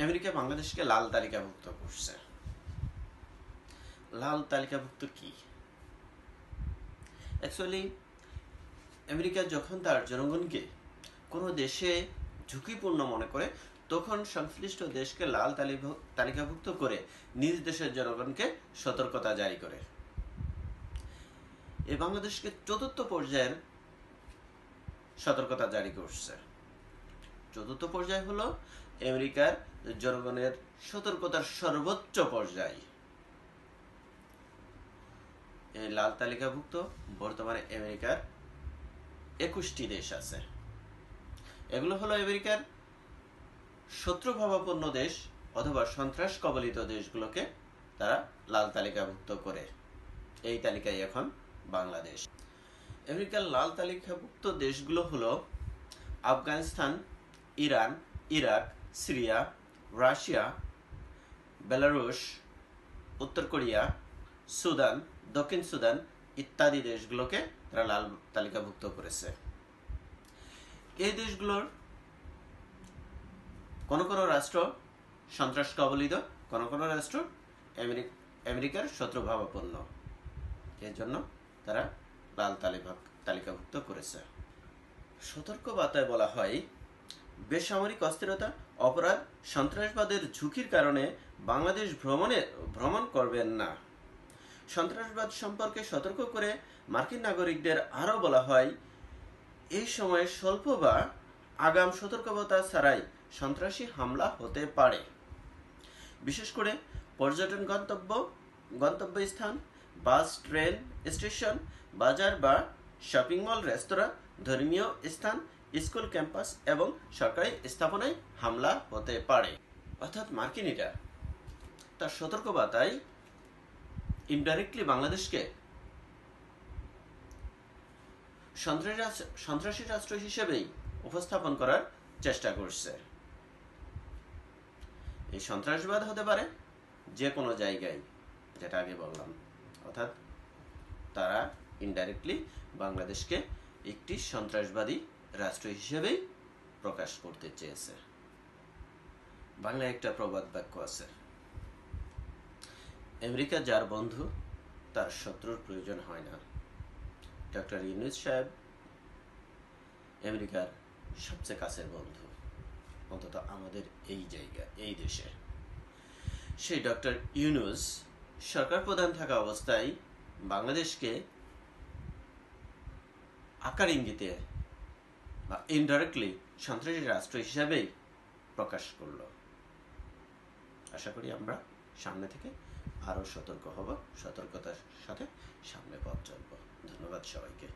America বাংলাদেশকে লাল তালিকাভুক্ত করছে। লাল তালিকাভুক্ত কি? অ্যাকচুয়ালি আমেরিকা যখন তার জনগণকে কোনো দেশে ঝুঁকিপূর্ণ মনে করে, তখন সংশ্লিষ্ট দেশকে লাল তালিকাভুক্ত করে নিজ দেশের জনগণকে সতর্কতা জারি করে। এই বাংলাদেশকে চতুর্থ পর্যায়ের সতর্কতা জারি করছে। চতুর্থ পর্যায় হলো আমেরিকার জনগণের সতর্কতার সর্বোচ্চ পর্যায়। এই লাল তালিকাভুক্ত বর্তমানে আমেরিকার 21টি দেশ আছে। এগুলো হলো আমেরিকার শত্রুভাবাপন্ন দেশ অথবা সন্ত্রাস কবলিত দেশগুলোকে তারা লাল তালিকাভুক্ত করে। এই তালিকায় এখন বাংলাদেশ। আমেরিকার লাল তালিকাভুক্ত দেশগুলো হলো Afghanistan, Iran, Iraq, Syria, Russia, Belarus, উত্তর কোরিয়া, সুদান, দক্ষিণ সুদান ইত্যাদি দেশগুলোকে তারা লাল তালিকাভুক্ত করেছে। এই দেশগুলোর কোন কোন রাষ্ট্র সন্ত্রাস কবলিত, কোন কোন রাষ্ট্র আমেরিকার শত্রুভাবাপন্ন। এর জন্য তারা লাল তালিকাভুক্ত করেছে। সতর্কবার্তায় বলা হয়, বেসামরিক অস্থিরতা, অপরাধ, সন্ত্রাসবাদের ঝুঁকির কারণে বাংলাদেশ ভ্রমণ করবেন না। সন্ত্রাসবাদ সম্পর্কে সতর্ক করে মার্কিন নাগরিকদের আরও বলা হয়, এই সময়ে স্বল্প বা আগাম সতর্কতা ছাড়াই সন্ত্রাসী হামলা হতে পারে। বিশেষ করে পর্যটন গন্তব্যস্থান, বাস, ট্রেন স্টেশন, বাজার বা শপিং মল, রেস্তোরাঁ, ধর্মীয় স্থান, স্কুল, ক্যাম্পাস এবং সরকারি স্থাপনায় হামলা হতে পারে। অর্থাৎ মার্কিনিরা তার সতর্কবার্তায় ইনডাইরেক্টলি বাংলাদেশকে সন্ত্রাসী রাষ্ট্র হিসেবেই উপস্থাপন করার চেষ্টা করছে। এই সন্ত্রাসবাদ হতে পারে যে কোনো জায়গায়, যেটা আগে বললাম। অর্থাৎ তারা ইনডাইরেক্টলি বাংলাদেশকে একটি সন্ত্রাসবাদী রাষ্ট্র হিসেবেই প্রকাশ করতে চেয়েছে। বাংলায় একটা প্রবাদ বাক্য আছে, আমেরিকা যার বন্ধু তার শত্রুর প্রয়োজন হয় না। ডক্টর ইউনূস সাহেব আমেরিকার সবচেয়ে কাছের বন্ধু, অন্তত আমাদের এই জায়গা, এই দেশে। সেই ডক্টর ইউনূস সরকার প্রধান থাকা অবস্থায় বাংলাদেশকে আকার ইঙ্গিতে বা ইনডাইরেক্টলি সন্ত্রাসী রাষ্ট্র হিসাবেই প্রকাশ করল। আশা করি আমরা সামনে থেকে আরো সতর্ক হব, সতর্কতার সাথে সামনে পথ চলব। ধন্যবাদ সবাইকে।